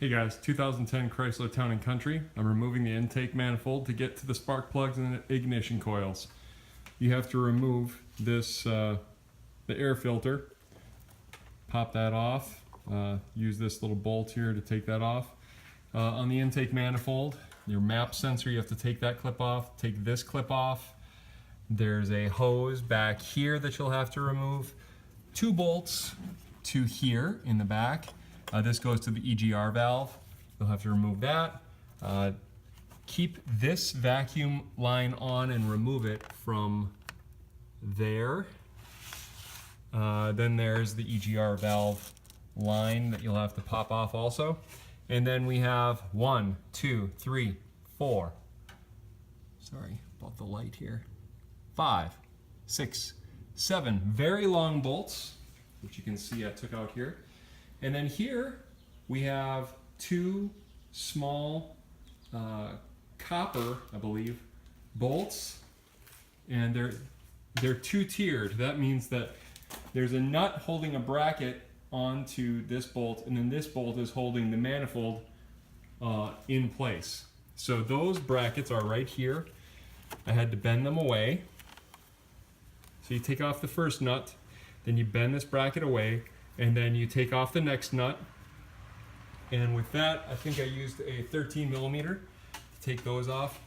Hey guys, 2010 Chrysler Town & Country. I'm removing the intake manifold to get to the spark plugs and the ignition coils. You have to remove this, the air filter. Pop that off. Use this little bolt here to take that off. On the intake manifold, your map sensor, you have to take that clip off. Take this clip off. There's a hose back here that you'll have to remove. 2 bolts to here in the back. This goes to the EGR valve. You'll have to remove that. Keep this vacuum line on and remove it from there. Then there's the EGR valve line that you'll have to pop off also. And then we have 1, 2, 3, 4. Sorry about the light here. 5, 6, 7 very long bolts, which you can see I took out here. And then here we have 2 small copper, I believe, bolts, and they're 2-tiered. That means that there's a nut holding a bracket onto this bolt, and then this bolt is holding the manifold in place. So those brackets are right here. I had to bend them away. So you take off the first nut, then you bend this bracket away, and then you take off the next nut. And with that, I think I used a 13 millimeter to take those off.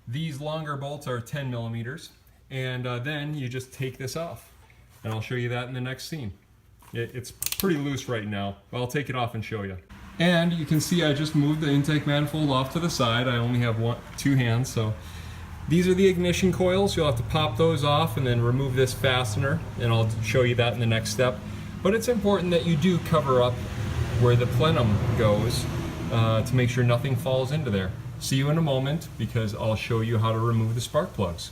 These longer bolts are 10 millimeters. And then you just take this off. And I'll show you that in the next scene. It's pretty loose right now, but I'll take it off and show you. And you can see I just moved the intake manifold off to the side. I only have 2 hands, so. These are the ignition coils. You'll have to pop those off and then remove this fastener, and I'll show you that in the next step. But it's important that you do cover up where the plenum goes to make sure nothing falls into there. See you in a moment, because I'll show you how to remove the spark plugs.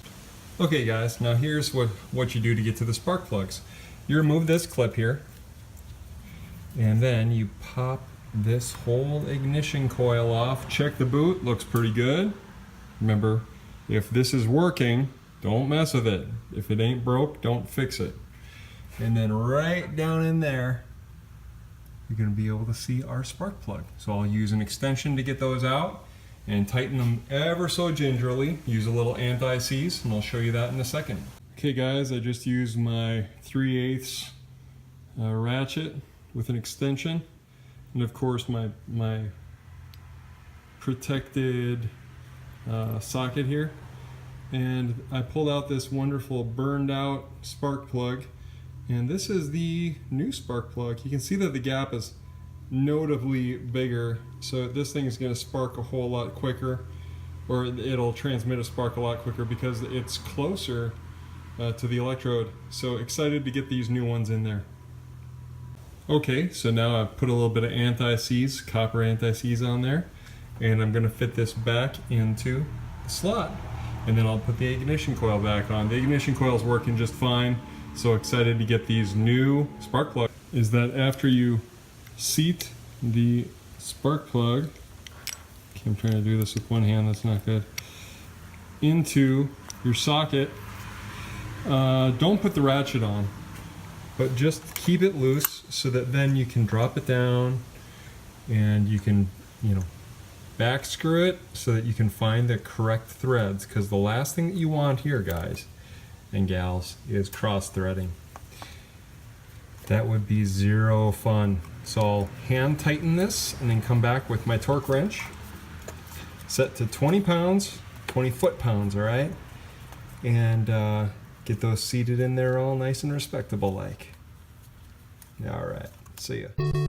Okay guys, now here's what you do to get to the spark plugs. You remove this clip here, and then you pop this whole ignition coil off. Check the boot, looks pretty good. Remember, if this is working, don't mess with it. If it ain't broke, don't fix it. And then right down in there, you're going to be able to see our spark plug. So I'll use an extension to get those out and tighten them ever so gingerly. Use a little anti-seize, and I'll show you that in a second. Okay guys, I just used my 3/8 ratchet with an extension, and of course my protected socket here. And I pulled out this wonderful burned out spark plug. And this is the new spark plug. You can see that the gap is notably bigger, so this thing is going to spark a whole lot quicker, or it'll transmit a spark a lot quicker because it's closer to the electrode. So excited to get these new ones in there. Okay, so now I've put a little bit of anti-seize, copper anti-seize on there, and I'm going to fit this back into the slot. And then I'll put the ignition coil back on. The ignition coil is working just fine. So excited to get these new spark plugs. Is that after you seat the spark plug, okay, I'm trying to do this with one hand, that's not good, into your socket, don't put the ratchet on, but just keep it loose so that then you can drop it down and you can, back screw it so that you can find the correct threads, because the last thing that you want here, guys and gals, is cross-threading. That would be zero fun. So I'll hand tighten this and then come back with my torque wrench, set to 20 pounds, 20 foot-pounds, all right? And get those seated in there all nice and respectable like. All right, see ya.